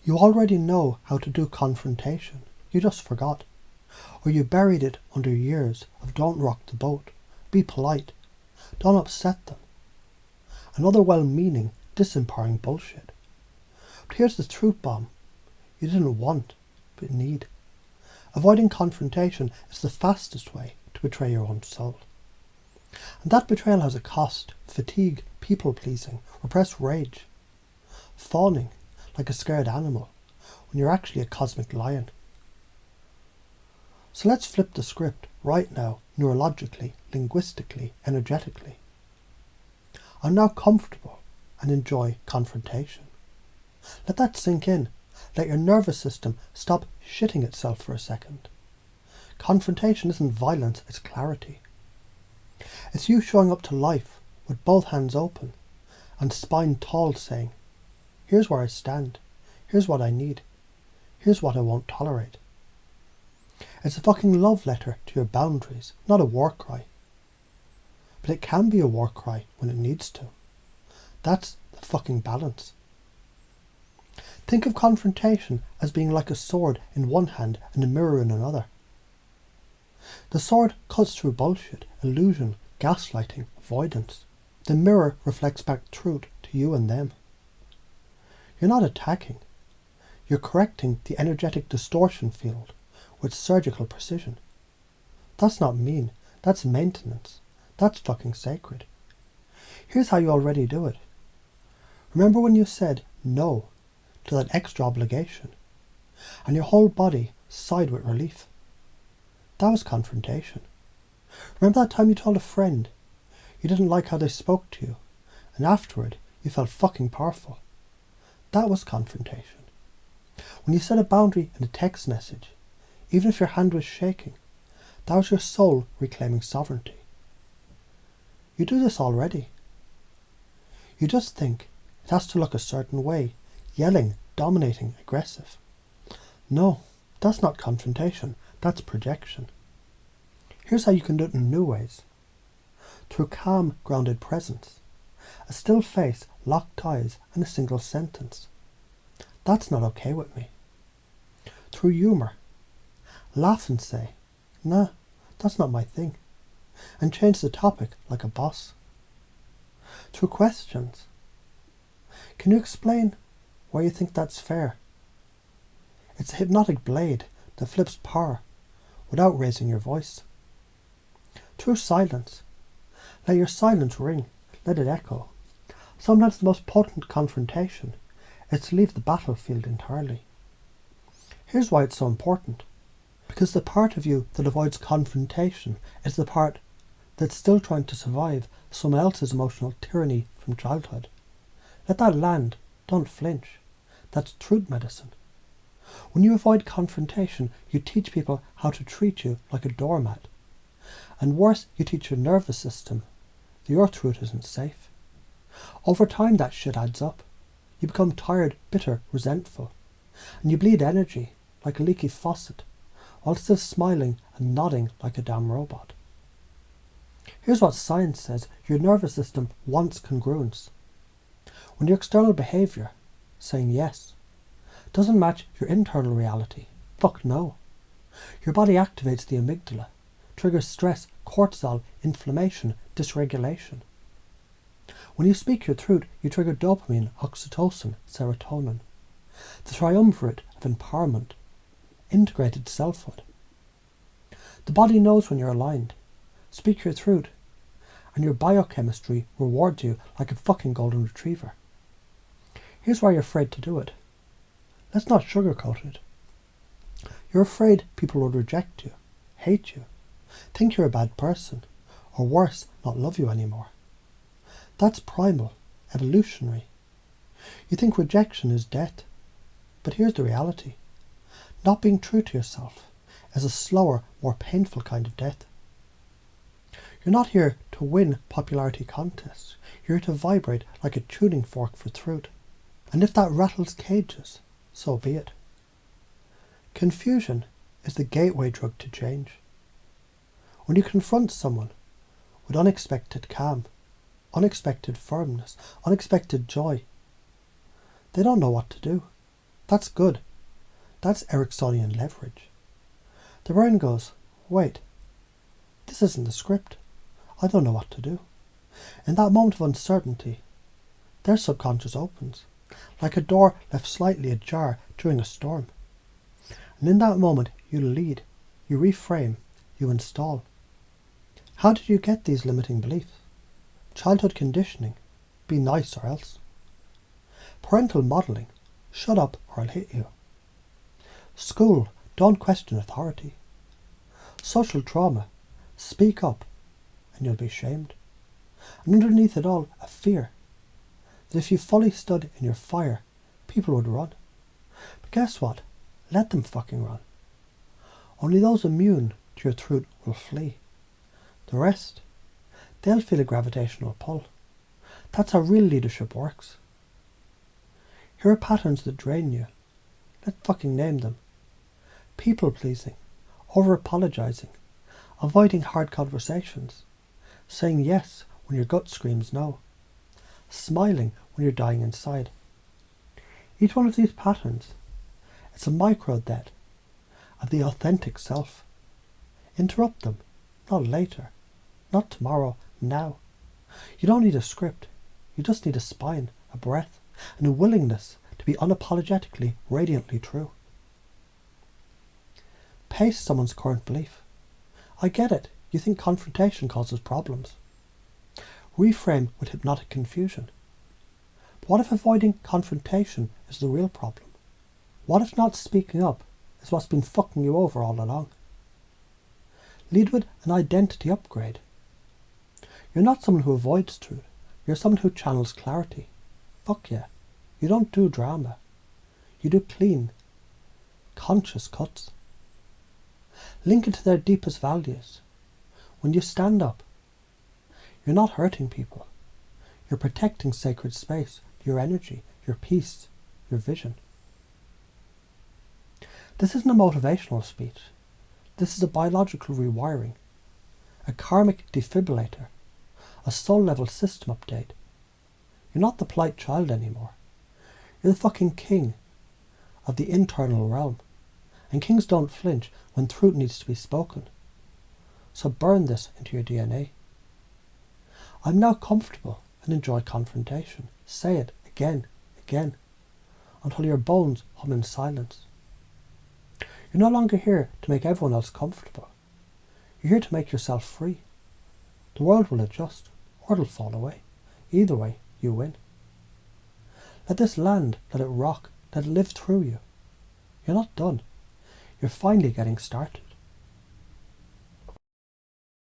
You already know how to do confrontation, you just forgot. Or you buried it under years of don't rock the boat, be polite, don't upset them. Another well-meaning, disempowering bullshit. But here's the truth bomb. You didn't want, but need. Avoiding confrontation is the fastest way to betray your own soul. And that betrayal has a cost: fatigue, people-pleasing, repressed rage, fawning like a scared animal when you're actually a cosmic lion. So let's flip the script right now, neurologically, linguistically, energetically. I'm now comfortable and enjoy confrontation. Let that sink in. Let your nervous system stop shitting itself for a second. Confrontation isn't violence, it's clarity. It's you showing up to life with both hands open and spine tall, saying, here's where I stand, here's what I need, here's what I won't tolerate. It's a fucking love letter to your boundaries, not a war cry. But it can be a war cry when it needs to. That's the fucking balance. Think of confrontation as being like a sword in one hand and a mirror in another. The sword cuts through bullshit, illusion, gaslighting, avoidance. The mirror reflects back truth to you and them. You're not attacking. You're correcting the energetic distortion field with surgical precision. That's not mean. That's maintenance. That's fucking sacred. Here's how you already do it. Remember when you said no to that extra obligation and your whole body sighed with relief? That was confrontation. Remember that time you told a friend you didn't like how they spoke to you and afterward you felt fucking powerful? That was confrontation. When you set a boundary in a text message, even if your hand was shaking, that was your soul reclaiming sovereignty. You do this already. You just think it has to look a certain way, yelling, dominating, aggressive. No, that's not confrontation, that's projection. Here's how you can do it in new ways. Through calm, grounded presence, a still face, locked eyes, and a single sentence. That's not okay with me. Through humour, laugh and say, nah, that's not my thing, and change the topic like a boss. Through questions, can you explain why you think that's fair? It's a hypnotic blade that flips power without raising your voice. Through silence, let your silence ring, let it echo. Sometimes the most potent confrontation is to leave the battlefield entirely. Here's why it's so important. Because the part of you that avoids confrontation is the part that's still trying to survive someone else's emotional tyranny from childhood. Let that land, don't flinch. That's truth medicine. When you avoid confrontation, you teach people how to treat you like a doormat. And worse, you teach your nervous system that your truth isn't safe. Over time that shit adds up. You become tired, bitter, resentful. And you bleed energy like a leaky faucet, while still smiling and nodding like a damn robot. Here's what science says your nervous system wants congruence. When your external behaviour, saying yes, doesn't match your internal reality, fuck no. Your body activates the amygdala, triggers stress, cortisol, inflammation, dysregulation. When you speak your truth, you trigger dopamine, oxytocin, serotonin, the triumvirate of empowerment, integrated selfhood. The body knows when you're aligned. Speak your truth, and your biochemistry rewards you like a fucking golden retriever. Here's why you're afraid to do it. Let's not sugarcoat it. You're afraid people will reject you, hate you, think you're a bad person, or worse, not love you anymore. That's primal, evolutionary. You think rejection is death. But here's the reality. Not being true to yourself is a slower, more painful kind of death. You're not here to win popularity contests. You're here to vibrate like a tuning fork for truth. And if that rattles cages, so be it. Confusion is the gateway drug to change. When you confront someone with unexpected calm, unexpected firmness, unexpected joy, they don't know what to do. That's good. That's Ericksonian leverage. The brain goes, wait, this isn't the script. I don't know what to do. In that moment of uncertainty, their subconscious opens, like a door left slightly ajar during a storm. And in that moment, you lead, you reframe, you install. How did you get these limiting beliefs? Childhood conditioning, be nice or else. Parental modelling, shut up or I'll hit you. School, don't question authority. Social trauma, speak up and you'll be shamed. And underneath it all, a fear that if you fully stood in your fire, people would run. But guess what? Let them fucking run. Only those immune to your truth will flee. The rest, they'll feel a gravitational pull. That's how real leadership works. Here are patterns that drain you. Let's fucking name them. People pleasing, over apologising, avoiding hard conversations, saying yes when your gut screams no, smiling when you're dying inside. Each one of these patterns, it's a micro death of the authentic self. Interrupt them, not later, not tomorrow, now. You don't need a script, you just need a spine, a breath, and a willingness to be unapologetically, radiantly true. Pace someone's current belief. I get it, you think confrontation causes problems. Reframe with hypnotic confusion. But what if avoiding confrontation is the real problem? What if not speaking up is what's been fucking you over all along? Lead with an identity upgrade. You're not someone who avoids truth, you're someone who channels clarity. Fuck yeah. You don't do drama. You do clean, conscious cuts. Link it to their deepest values. When you stand up, you're not hurting people. You're protecting sacred space, your energy, your peace, your vision. This isn't a motivational speech. This is a biological rewiring, a karmic defibrillator, a soul-level system update. You're not the polite child anymore. You're the fucking king of the internal realm. And kings don't flinch when truth needs to be spoken. So burn this into your DNA. I'm now comfortable and enjoy confrontation. Say it again, again, until your bones hum in silence. You're no longer here to make everyone else comfortable. You're here to make yourself free. The world will adjust, or it'll fall away. Either way, you win. Let this land, let it rock, let it live through you. You're not done. You're finally getting started.